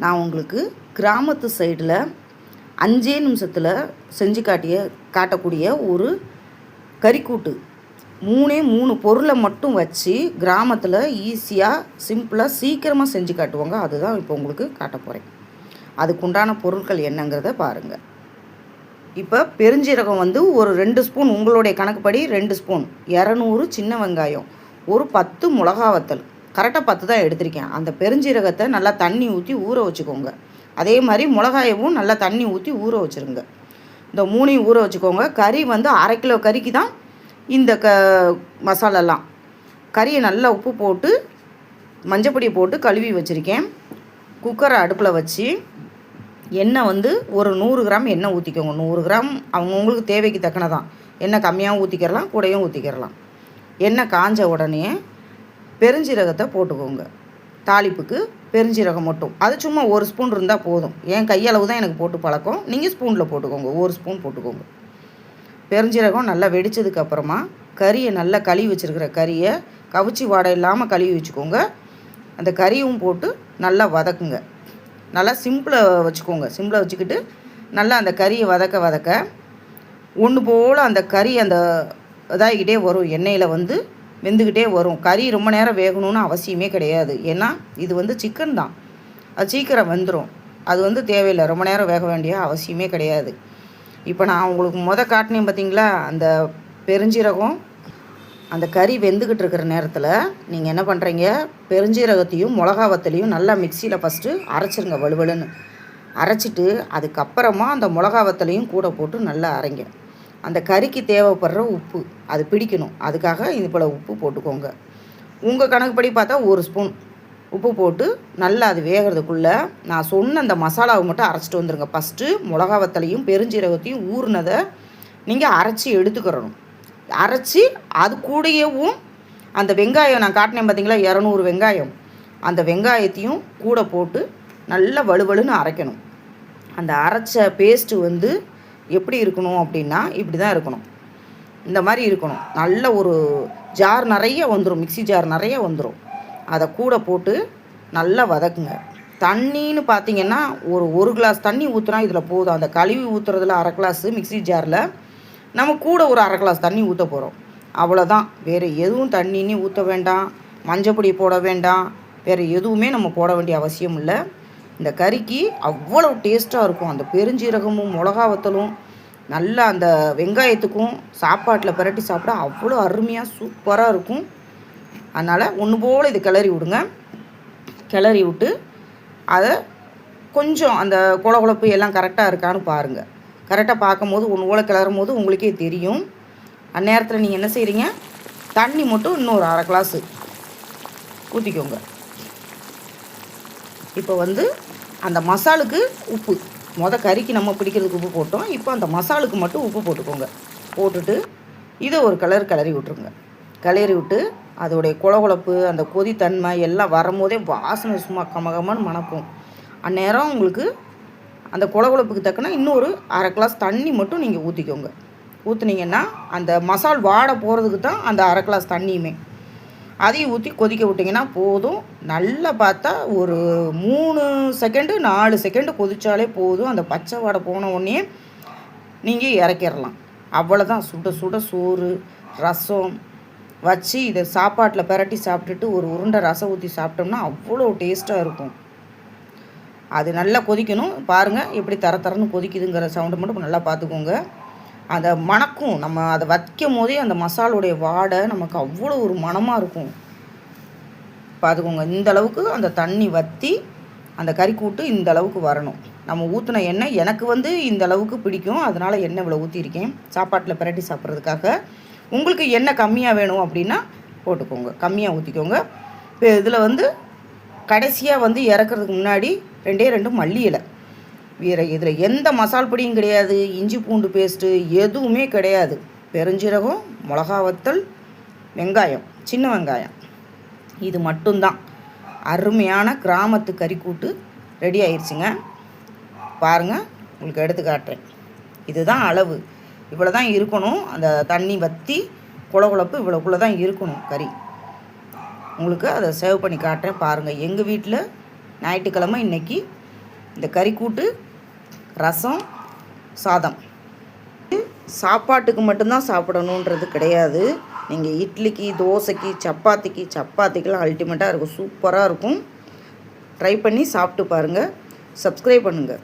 நான் உங்களுக்கு கிராமத்து சைடில் 5 நிமிஷத்தில் செஞ்சு காட்டக்கூடிய ஒரு கறிக்கூட்டு 3 பொருளை மட்டும் வச்சு கிராமத்தில் ஈஸியாக சிம்பிளாக சீக்கிரமாக செஞ்சு காட்டுவாங்க. அதுதான் இப்போ உங்களுக்கு காட்ட போகிறேன். அதுக்குண்டான பொருட்கள் என்னங்கிறத பாருங்கள். இப்போ பெருஞ்சீரகம் ஒரு 2 ஸ்பூன், உங்களுடைய கணக்குப்படி 2 ஸ்பூன், 200 சின்ன வெங்காயம், ஒரு 10 மிளகா வத்தல், கரெக்டாக 10 தான் எடுத்திருக்கேன். அந்த பெருஞ்சீரகத்தை நல்லா தண்ணி ஊற்றி ஊற வச்சுக்கோங்க. அதே மாதிரி மிளகாயவும் நல்லா தண்ணி ஊற்றி ஊற வச்சுருங்க. இந்த 3 ஊற வச்சுக்கோங்க. கறி 1/2 கிலோ கறிக்கு தான் இந்த மசாலாலாம். கறியை நல்லா உப்பு போட்டு மஞ்சப்பொடி போட்டு கழுவி வச்சுருக்கேன். குக்கரை அடுப்பில் வச்சு எண்ணெய் ஒரு 100 கிராம் எண்ணெய் ஊற்றிக்கோங்க. 100 கிராம் அவங்கவுங்களுக்கு தேவைக்கு தக்கனதான். எண்ணெய் கம்மியாகவும் ஊற்றிக்கிறலாம், கூடையும் ஊற்றிக்கிறலாம். எண்ணெய் காஞ்ச உடனே பெருஞ்சீரகத்தை போட்டுக்கோங்க. தாளிப்புக்கு பெருஞ்சீரகம் மட்டும், அது சும்மா 1 ஸ்பூன் இருந்தால் போதும். என் கையளவு தான் எனக்கு போட்டு பழக்கம். நீங்கள் ஸ்பூனில் போட்டுக்கோங்க, 1 ஸ்பூன் போட்டுக்கோங்க. பெருஞ்சீரகம் நல்லா வெடித்ததுக்கப்புறமா கறியை நல்லா கழுவி வச்சுருக்கிற கறியை கவிச்சி வாடை இல்லாமல் கழுவி வச்சுக்கோங்க. அந்த கறியும் போட்டு நல்லா வதக்குங்க. நல்லா சிம்பிளில் வச்சுக்கோங்க. சிம்பிளில் வச்சுக்கிட்டு நல்லா அந்த கறியை வதக்க ஒன்று போல் அந்த கறி அந்த இதாகிக்கிட்டே வரும். எண்ணெயில் வெந்துக்கிட்டே வரும். கறி ரொம்ப நேரம் வேகணும்னு அவசியமே கிடையாது. ஏன்னா இது சிக்கன் தான், அது சீக்கிரம் வெந்துடும். அது தேவையில்லை, ரொம்ப நேரம் வேக வேண்டிய அவசியமே கிடையாது. இப்போ நான் உங்களுக்கு காட்டினேன் பார்த்தீங்களா, அந்த பெருஞ்சீரகம் அந்த கறி வெந்துக்கிட்டு இருக்கிற நேரத்தில் நீங்கள் என்ன பண்ணுறீங்க, பெருஞ்சீரகத்தையும் மிளகா வத்தலையும் நல்லா மிக்சியில் ஃபஸ்ட்டு அரைச்சிருங்க. வலுவலுன்னு அரைச்சிட்டு அதுக்கப்புறமா அந்த மிளகா வத்தலையும் கூட போட்டு நல்லா அரைங்க. அந்த கறிக்கு தேவைப்படுற உப்பு அது பிடிக்கணும். அதுக்காக இது போல் உப்பு போட்டுக்கோங்க. உங்கள் கணக்குப்படி பார்த்தா 1 ஸ்பூன் உப்பு போட்டு நல்லா அது வேகிறதுக்குள்ளே நான் சொன்ன அந்த மசாலாவை மட்டும் அரைச்சிட்டு வந்துடுங்க. ஃபஸ்ட்டு மிளகா வத்தலையும் பெருஞ்சீரகத்தையும் ஊறினதை நீங்கள் அரைச்சி எடுத்துக்கிறணும். அரைச்சி அது கூடயேவும் அந்த வெங்காயம் நான் காட்டினேன் பார்த்தீங்களா, 200 வெங்காயம், அந்த வெங்காயத்தையும் கூட போட்டு நல்லா வலுவலுன்னு அரைக்கணும். அந்த அரைச்ச பேஸ்ட்டு எப்படி இருக்கணும் அப்படின்னா இப்படி தான் இருக்கணும். இந்த மாதிரி இருக்கணும். நல்ல ஒரு ஜார் நிறைய வந்துடும், மிக்சி ஜார் நிறைய வந்துடும். அதை கூட போட்டு நல்லா வதக்குங்க. தண்ணின்னு பார்த்தீங்கன்னா ஒரு கிளாஸ் தண்ணி ஊற்றுனா இதில் போதும். அந்த கழுவி ஊற்றுறதுல 1/2 கிளாஸு, மிக்சி ஜாரில் நம்ம கூட ஒரு 1/2 கிளாஸ் தண்ணி ஊற்ற போகிறோம். அவ்வளோதான். வேறு எதுவும் தண்ணின்னு ஊற்ற வேண்டாம், மஞ்சப்பொடி போட வேண்டாம், வேறு எதுவுமே நம்ம போட வேண்டிய அவசியம் இல்லை. இந்த கறிக்கு அவ்வளோ டேஸ்ட்டாக இருக்கும். அந்த பெருஞ்சீரகமும் மிளகா வத்தலும் நல்லா அந்த வெங்காயத்துக்கும் சாப்பாட்டில் பிரட்டி சாப்பிட்டா அவ்வளோ அருமையாக சூப்பராக இருக்கும். அதனால் ஒன்று போல் இது கிளறி விடுங்க. கிளறி விட்டு அதை கொஞ்சம் அந்த குழகுழப்பு எல்லாம் கரெக்டாக இருக்கான்னு பாருங்கள். கரெக்டாக பார்க்கும்போது ஒன்று போல் கிளறும் போது உங்களுக்கே தெரியும். அந்நேரத்தில் நீங்கள் என்ன செய்கிறீங்க, தண்ணி மட்டும் இன்னொரு 1/2 கிளாஸு ஊற்றிக்கோங்க. இப்போ அந்த மசாலுக்கு உப்பு, கறிக்கு நம்ம பிடிக்கிறதுக்கு உப்பு போட்டோம். இப்போ அந்த மசாலுக்கு மட்டும் உப்பு போட்டுக்கோங்க. போட்டுட்டு இதை ஒரு கிளறி விட்டுருங்க. கிளறி விட்டு அதோடைய குழகுழப்பு அந்த கொதித்தன்மை எல்லாம் வரும்போதே வாசனை சும்மா கமகமன்னு மணக்கும். அந்நேரம் உங்களுக்கு அந்த குழகுழப்புக்கு தக்கன இன்னொரு 1/2 கிளாஸ் தண்ணி மட்டும் நீங்கள் ஊற்றிக்கோங்க. ஊற்றுனீங்கன்னா அந்த மசால் வாடை போகிறதுக்கு தான் அந்த 1/2 கிளாஸ் தண்ணியுமே. அதையும் ஊற்றி கொதிக்க விட்டிங்கன்னா போதும். நல்லா பார்த்தா ஒரு 3 செகண்டு 4 செகண்டு கொதித்தாலே போதும். அந்த பச்சை வாடை போன உடனே நீங்கள் இறக்கிடலாம். அவ்வளோதான். சுட சுட சோறு ரசம் வச்சு இதை சாப்பாட்டில் பிரட்டி சாப்பிட்டுட்டு ஒரு உருண்டை ரசம் ஊற்றி சாப்பிட்டோம்னா அவ்வளோ டேஸ்ட்டாக இருக்கும். அது நல்லா கொதிக்கணும். பாருங்கள் எப்படி தரன்னு கொதிக்குதுங்கிற சவுண்டை மட்டும் நல்லா பார்த்துக்கோங்க. அதை மணக்கும். நம்ம அதை வைக்கும் போதே அந்த மசாலோடைய வாடை நமக்கு அவ்வளோ ஒரு மணமாக இருக்கும். பார்த்துக்கோங்க. இந்த அளவுக்கு அந்த தண்ணி வற்றி அந்த கறிக்கூட்டு இந்த அளவுக்கு வரணும். நம்ம ஊற்றின எண்ணெய் எனக்கு இந்த அளவுக்கு பிடிக்கும். அதனால் எண்ணெய் இவ்வளோ ஊற்றிருக்கேன் சாப்பாட்டில் பிரட்டி சாப்பிட்றதுக்காக. உங்களுக்கு எண்ணெய் கம்மியாக வேணும் அப்படின்னா போட்டுக்கோங்க, கம்மியாக ஊற்றிக்கோங்க. இப்போ இதில் கடைசியாக இறக்குறதுக்கு முன்னாடி 2 மல்லி இலை. வேறு இதில் எந்த மசால் பொடியும் கிடையாது, இஞ்சி பூண்டு பேஸ்ட்டு எதுவுமே கிடையாது. பெருஞ்சீரகம், மிளகா வத்தல், வெங்காயம், சின்ன வெங்காயம், இது மட்டும்தான். அருமையான கிராமத்து கறிக்கூட்டு ரெடி ஆயிடுச்சுங்க. பாருங்கள், உங்களுக்கு எடுத்து காட்டுறேன். இதுதான் அளவு, இவ்வளோ தான் இருக்கணும். அந்த தண்ணி வற்றி குழகுழப்பு இவ்வளோக்குள்ளே தான் இருக்கணும் கறி. உங்களுக்கு அதை சேவ் பண்ணி காட்டுறேன் பாருங்கள். எங்கள் வீட்டில் ஞாயிற்றுக்கிழமை இன்றைக்கி இந்த கறிக்கூட்டு, ரசம், சாதம். சாப்பாட்டுக்கு மட்டும்தான் சாப்பிடணுன்றது கிடையாது. நீங்கள் இட்லிக்கு, தோசைக்கு, சப்பாத்திக்கெலாம் அல்டிமேட்டாக இருக்கும். சூப்பராக இருக்கும். ட்ரை பண்ணி சாப்பிட்டு பாருங்கள். சப்ஸ்கிரைப் பண்ணுங்கள்.